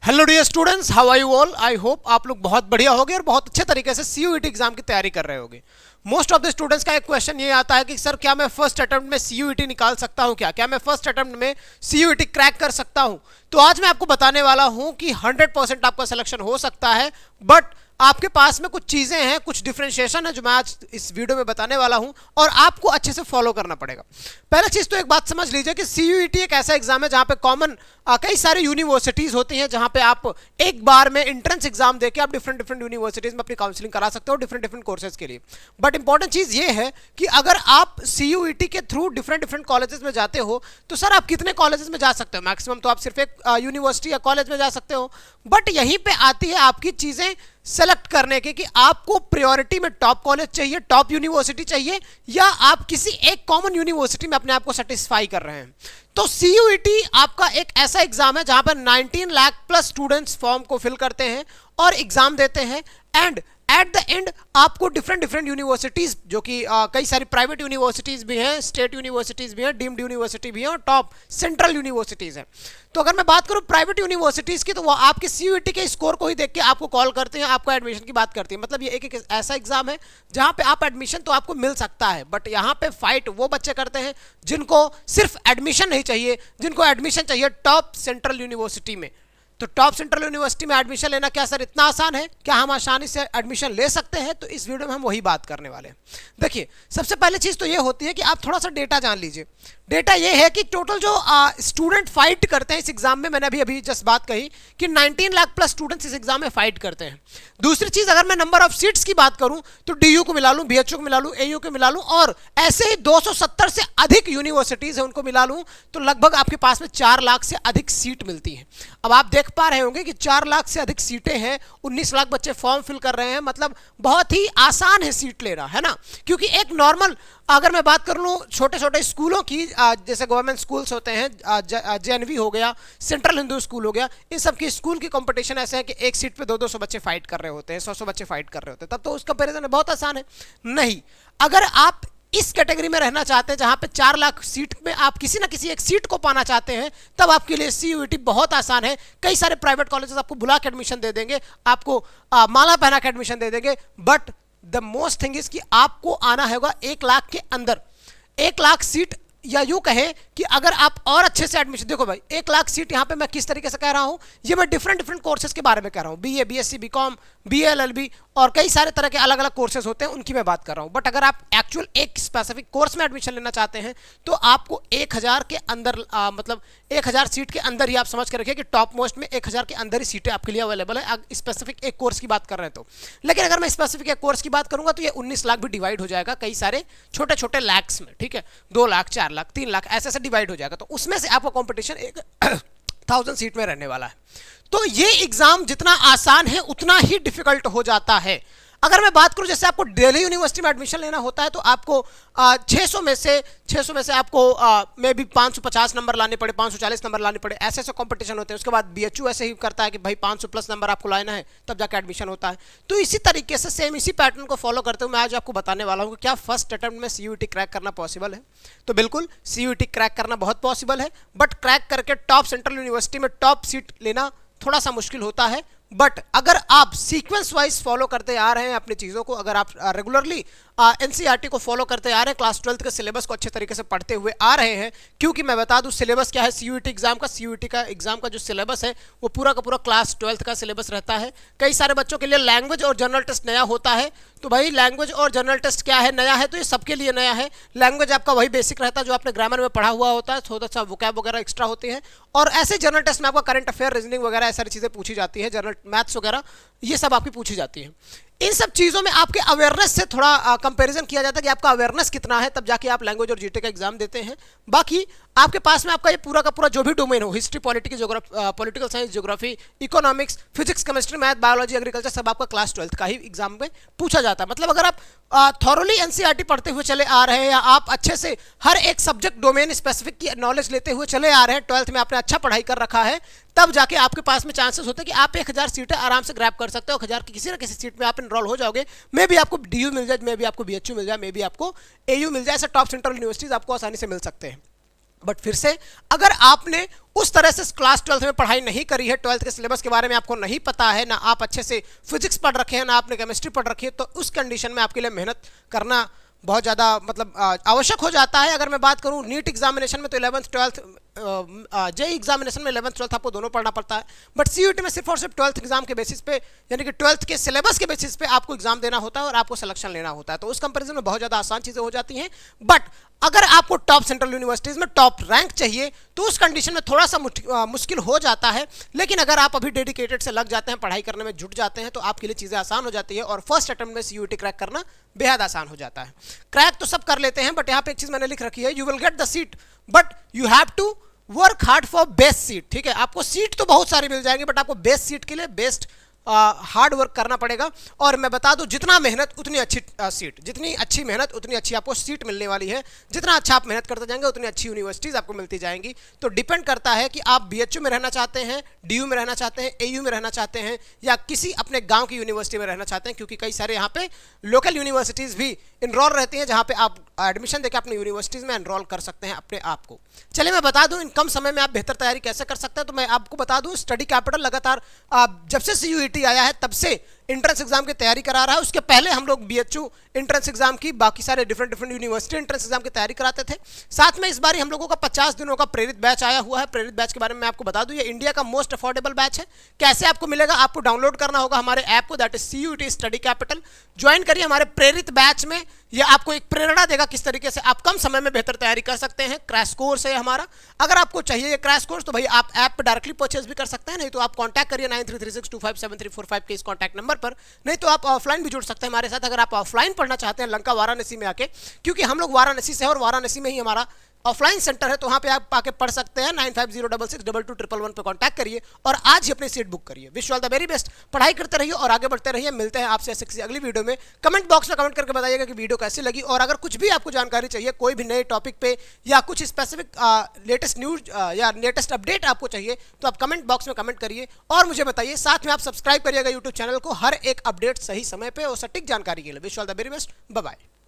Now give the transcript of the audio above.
Hello dear students, how are you all. I hope आप लोग बहुत बढ़िया होगे और बहुत अच्छे तरीके से सीयूईटी एग्जाम की तैयारी कर रहे होगे। मोस्ट ऑफ द स्टूडेंट्स का एक क्वेश्चन ये आता है कि सर क्या मैं फर्स्ट अटेम्प्ट में सीयूईटी निकाल सकता हूं, क्या मैं फर्स्ट अटेम्प्ट में सीयूईटी क्रैक कर सकता हूं। तो आज मैं आपको बताने वाला हूं कि 100% आपका सिलेक्शन हो सकता है, बट आपके पास में कुछ चीजें हैं, कुछ डिफरेंशिएशन है जो मैं आज इस वीडियो में बताने वाला हूं और आपको अच्छे से फॉलो करना पड़ेगा। पहला चीज तो एक बात समझ लीजिए कि सीयूईटी एक ऐसा एग्जाम है जहां पे कॉमन कई सारी यूनिवर्सिटीज होती हैं, जहां पे आप एक बार में एंट्रेंस एग्जाम देके आप डिफरेंट यूनिवर्सिटीज में अपनी काउंसलिंग करा सकते हो डिफरेंट कोर्सेज के लिए। बट इंपॉर्टेंट चीज ये है कि अगर आप सीयूईटी के थ्रू डिफरेंट कॉलेजेस में जाते हो तो सर आप कितने कॉलेजेस में जा सकते हो, मैक्सिमम तो आप सिर्फ एक यूनिवर्सिटी या कॉलेज में जा सकते हो। बट यहीं पे आती है आपकी चीजें सेलेक्ट करने के कि आपको प्रायोरिटी में टॉप कॉलेज चाहिए, टॉप यूनिवर्सिटी चाहिए, या आप किसी एक कॉमन यूनिवर्सिटी में अपने आप को सेटिस्फाई कर रहे हैं। तो सीयूईटी आपका एक ऐसा एग्जाम है जहां पर 19 लाख प्लस स्टूडेंट्स फॉर्म को फिल करते हैं और एग्जाम देते हैं, एंड एट द एंड आपको डिफरेंट यूनिवर्सिटीज, जो कि कई सारी प्राइवेट यूनिवर्सिटीज भी हैं, स्टेट यूनिवर्सिटीज भी हैं, डीम्ड यूनिवर्सिटी भी हैं और टॉप सेंट्रल यूनिवर्सिटीज हैं। तो अगर मैं बात करूं प्राइवेट यूनिवर्सिटीज की, तो वो आपके सीयूईटी के स्कोर को ही देख के आपको कॉल करते हैं, आपको एडमिशन की बात करती है। मतलब ये एक ऐसा एग्जाम है जहां पे आप एडमिशन तो आपको मिल सकता है, बट यहाँ पे फाइट वो बच्चे करते हैं जिनको सिर्फ एडमिशन नहीं चाहिए, जिनको एडमिशन चाहिए टॉप सेंट्रल यूनिवर्सिटी में। तो टॉप सेंट्रल यूनिवर्सिटी में एडमिशन लेना क्या सर इतना आसान है? क्या हम आसानी से एडमिशन ले सकते हैं? तो इस वीडियो में हम वही बात करने वाले हैं। देखिए, सबसे पहले चीज तो ये होती है कि आप थोड़ा सा डेटा जान लीजिए। डेटा ये है कि टोटल जो स्टूडेंट फाइट करते हैं इस एग्जाम में, मैंने अभी जस्ट बात कही कि 19 लाख प्लस स्टूडेंट्स इस एग्जाम में फाइट करते हैं। दूसरी चीज, अगर मैं नंबर ऑफ सीट्स की बात करूं तो डीयू को मिला लूं, बीएचयू को मिला लूं, एयू को मिला लूं और ऐसे ही 270 से अधिक यूनिवर्सिटीज है उनको मिला लूं, तो लगभग आपके पास में 4 लाख से अधिक सीट मिलती है। अब आप देख पा रहे होंगे कि 4 लाख से अधिक सीटें हैं, 19 लाख बच्चे फॉर्म फिल कर रहे हैं, मतलब बहुत ही आसान है सीट लेना, है ना। क्योंकि एक नॉर्मल, अगर मैं बात कर लूं छोटे छोटे स्कूलों की, जैसे गवर्नमेंट स्कूल्स होते हैं, जेएनवी हो गया, सेंट्रल हिंदू स्कूल हो गया, इन सब की स्कूल की कंपटीशन ऐसे है कि एक सीट पे 200 बच्चे फाइट कर रहे होते हैं, 100 बच्चे फाइट कर रहे होते हैं, तब तो उस कंपेरिजन में बहुत आसान है। नहीं, अगर आप इस कैटेगरी में रहना चाहते हैं जहां पे 4 लाख सीट में आप किसी ना किसी एक सीट को पाना चाहते हैं, तब आपके लिए सीयूईटी बहुत आसान है। कई सारे प्राइवेट कॉलेजेस आपको बुला के एडमिशन दे देंगे, आपको माला पहना के एडमिशन दे देंगे, but the most thing is कि आपको आना होगा 1 लाख के अंदर। 1 लाख सीट, या यूं कहे कि अगर आप और अच्छे से एडमिशन, देखो भाई 1 लाख सीट यहां पे मैं किस तरीके से कह रहा हूं, ये मैं डिफरेंट कोर्सेज के बारे में कह रहा हूं, बीए, बीएससी, बीकॉम, बीएलएलबी और कई सारे तरह के अलग अलग कोर्सेज होते हैं, उनकी मैं बात कर रहा हूं। बट अगर आप एक्चुअल एक स्पेसिफिक कोर्स में एडमिशन लेना चाहते हैं तो आपको 1000 के अंदर, मतलब 1000 सीट के अंदर ही, आप समझ के रखिए कि टॉप मोस्ट में 1000 के अंदर ही सीटें आपके लिए अवेलेबल है, स्पेसिफिक एक कोर्स की बात कर रहे हैं तो। लेकिन अगर मैं स्पेसिफिक एक कोर्स की बात करूंगा तो ये 19 लाख भी डिवाइड हो जाएगा कई सारे छोटे छोटे लैक्स में, ठीक है, 2 लाख, 4 लाख, 3 लाख, ऐसे डिवाइड हो जाएगा। तो उसमें से आपका कंपटीशन एक 1000 सीट में रहने वाला है। तो ये एग्जाम जितना आसान है उतना ही डिफिकल्ट हो जाता है। अगर मैं बात करूं, जैसे आपको दिल्ली यूनिवर्सिटी में एडमिशन लेना होता है तो आपको 600 में से आपको मे बी 550 नंबर लाने पड़े, 540 नंबर लाने पड़े, ऐसे कंपटीशन होते हैं। उसके बाद बीएचयू ऐसे ही करता है कि भाई 500 प्लस नंबर आपको लाना है, तब जाकर एडमिशन होता है। तो इसी तरीके से सेम इसी पैटर्न को फॉलो करते हुए मैं आज आपको बताने वाला हूं कि क्या फर्स्ट अटेम्प्ट में सीयूईटी क्रैक करना पॉसिबल है। तो बिल्कुल सीयूईटी क्रैक करना बहुत पॉसिबल है, बट क्रैक करके टॉप सेंट्रल यूनिवर्सिटी में टॉप सीट लेना थोड़ा सा मुश्किल होता है। बट अगर आप सीक्वेंस वाइज फॉलो करते आ रहे हैं अपनी चीज़ों को, अगर आप रेगुलरली एनसीईआरटी को फॉलो करते आ रहे हैं, क्लास 12th के सिलेबस को अच्छे तरीके से पढ़ते हुए आ रहे हैं, क्योंकि मैं बता दूं सिलेबस क्या है सीयूईटी एग्जाम का। सीयूईटी का एग्जाम का जो सिलेबस है वो पूरा का पूरा क्लास 12th का सिलेबस रहता है। कई सारे बच्चों के लिए लैंग्वेज और जनरल टेस्ट नया होता है, तो भाई लैंग्वेज और जनरल टेस्ट क्या है, नया है, तो ये सबके लिए नया है। लैंग्वेज आपका वही बेसिक रहता है जो आपने ग्रामर में पढ़ा हुआ होता है, थोड़ा सा वोकैब वगैरह एक्स्ट्रा होते हैं, और ऐसे जनरल टेस्ट में आपका करंट अफेयर, रीजनिंग वगैरह ऐसी सारी चीज़ें पूछी जाती है, जनरल मैथ्स वगैरह ये सब आपकी पूछी जाती है। इन सब चीज़ों में आपके अवेयरनेस से थोड़ा कंपैरिजन किया जाता है कि आपका अवेयरनेस कितना है, तब जाके आप लैंग्वेज और जीके का एग्जाम देते हैं। बाकी आपके पास में आपका ये पूरा का पूरा जो भी डोमेन हो, history, political science, geography, economics, physics, chemistry, math, biology, agriculture, सब आपका क्लास 12th का ही एग्जाम में पूछा जाता है। मतलब अगर आप थॉरोली एनसीईआरटी पढ़ते हुए चले आ रहे हैं, या आप अच्छे से हर एक सब्जेक्ट डोमेन स्पेसिफिक की नॉलेज लेते हुए चले आ रहे हैं, 12th में आपने अच्छा पढ़ाई कर रखा है, तब जाके आपके पास में चांसेस होते हैं कि आप 1000 सीटें आराम से ग्रैब कर सकते हो। 1000 की किसी ना किसी सीट में आप इनरोल हो जाओगे, मे भी आपको डीयू मिल जाए, मे भी आपको बीएचयू मिल जाए, मे भी आपको एयू मिल जाए, ऐसे टॉप सेंट्रल यूनिवर्सिटीज आपको आसानी से मिल सकते हैं। बट फिर से अगर आपने उस तरह से क्लास 12th में पढ़ाई नहीं करी है, 12th के सिलेबस के बारे में आपको नहीं पता है, ना आप अच्छे से फिजिक्स पढ़ रखे हैं, ना आपने केमिस्ट्री पढ़ रखी है, तो उस कंडीशन में आपके लिए मेहनत करना बहुत ज़्यादा मतलब आवश्यक हो जाता है। अगर मैं बात करूं नीट एग्जामिनेशन में तो 11th 12th जेई एग्जामिनेशन में 11th 12th आपको दोनों पढ़ना पड़ता है, बट सीयूईटी में सिर्फ और सिर्फ 12th एग्जाम के बेसिस पे यानी कि 12th के सिलेबस के बेसिस पे आपको एग्जाम देना होता है और आपको सिलेक्शन लेना होता है, तो उस कंपैरिजन में बहुत ज़्यादा आसान चीज़ें हो जाती हैं। बट अगर आपको टॉप सेंट्रल यूनिवर्सिटीज़ में टॉप रैंक चाहिए तो उस कंडीशन में थोड़ा सा मुश्किल हो जाता है, लेकिन अगर आप अभी डेडिकेटेड से लग जाते हैं, पढ़ाई करने में जुट जाते हैं, तो आपके लिए चीज़ें आसान हो जाती है और फर्स्ट अटेम्प्ट में सीयूईटी क्रैक करना बेहद आसान हो जाता है। क्रैक तो सब कर लेते हैं, बट यहाँ पे एक चीज़ मैंने लिख रखी है, you will get the seat but you have to work hard for best seat. ठीक है, आपको सीट तो बहुत सारी मिल जाएंगी, बट आपको बेस्ट सीट के लिए बेस्ट हार्ड वर्क करना पड़ेगा। और मैं बता दूं, जितना मेहनत उतनी अच्छी सीट, जितनी अच्छी मेहनत उतनी अच्छी आपको सीट मिलने वाली है। जितना अच्छा आप मेहनत करते जाएंगे उतनी अच्छी यूनिवर्सिटीज़ आपको मिलती जाएंगी। तो डिपेंड करता है कि आप बीएचयू में रहना चाहते हैं, डीयू में रहना चाहते हैं, एयू में रहना चाहते हैं, या किसी अपने गांव की यूनिवर्सिटी में रहना चाहते हैं, क्योंकि कई सारे यहाँ पे लोकल यूनिवर्सिटीज़ भी इनरोल रहती हैं जहाँ पे आप एडमिशन देकर अपनी यूनिवर्सिटीज़ में एनरोल कर सकते हैं अपने आप को। चलिए मैं बता दूं इन कम समय में आप बेहतर तैयारी कैसे कर सकते हैं। तो मैं आपको बता दूं, स्टडी कैपिटल लगातार जब से सीयूईटी आया है तब से एंट्रेंस एग्जाम की तैयारी करा रहा है। उसके पहले हम लोग बीएचयू एंट्रेंस एग्जाम की, बाकी सारे डिफरेंट यूनिवर्सिटी एंट्रेंस एग्जाम की तैयारी कराते थे। साथ में इस बार हम लोगों का 50 दिनों का प्रेरित बैच आया हुआ है। प्रेरित बैच के बारे में मैं आपको बता दूं, ये इंडिया का मोस्ट अफोर्डेबल बैच है। कैसे आपको मिलेगा? आपको डाउनलोड करना होगा हमारे ऐप को, that is CUET study capital. Join करिए हमारे प्रेरित बैच में, यह आपको एक प्रेरणा देगा किस तरीके से आप कम समय में बेहतर तैयारी कर सकते हैं। क्रैश कोर्स है हमारा। अगर आपको चाहिए ये क्रैश कोर्स तो भाई आप ऐप पर डायरेक्टली परचेज भी कर सकते हैं, नहीं तो आप कॉन्टैक्ट करिए 9336257345 के इस कॉन्टैक्ट नंबर पर। नहीं तो आप ऑफलाइन भी जुड़ सकते हैं हमारे साथ, अगर आप ऑफलाइन पढ़ना चाहते हैं लंका वाराणसी में आके, क्योंकि हम लोग वाराणसी से हैं और वाराणसी में ही हमारा ऑफलाइन सेंटर है, तो वहाँ पे आप आके पढ़ सकते हैं। 9506622111 पे कांटेक्ट करिए और आज ही अपनी सीट बुक करिए। Wish you all the very best. पढ़ाई करते रहिए और आगे बढ़ते रहिए। मिलते हैं आपसे ऐसे किसी अगली वीडियो में। कमेंट बॉक्स में कमेंट करके बताइएगा कि वीडियो कैसी लगी, और अगर कुछ भी आपको जानकारी चाहिए कोई भी नए टॉपिक पे या कुछ स्पेसिफिक लेटेस्ट न्यूज या लेटेस्ट अपडेट आपको चाहिए तो आप कमेंट बॉक्स में कमेंट करिए और मुझे बताइए। साथ में आप सब्सक्राइब करिएगा यूट्यूब चैनल को हर एक अपडेट सही समय पर और सटीक जानकारी के लिए। Wish you all the very best. Bye bye.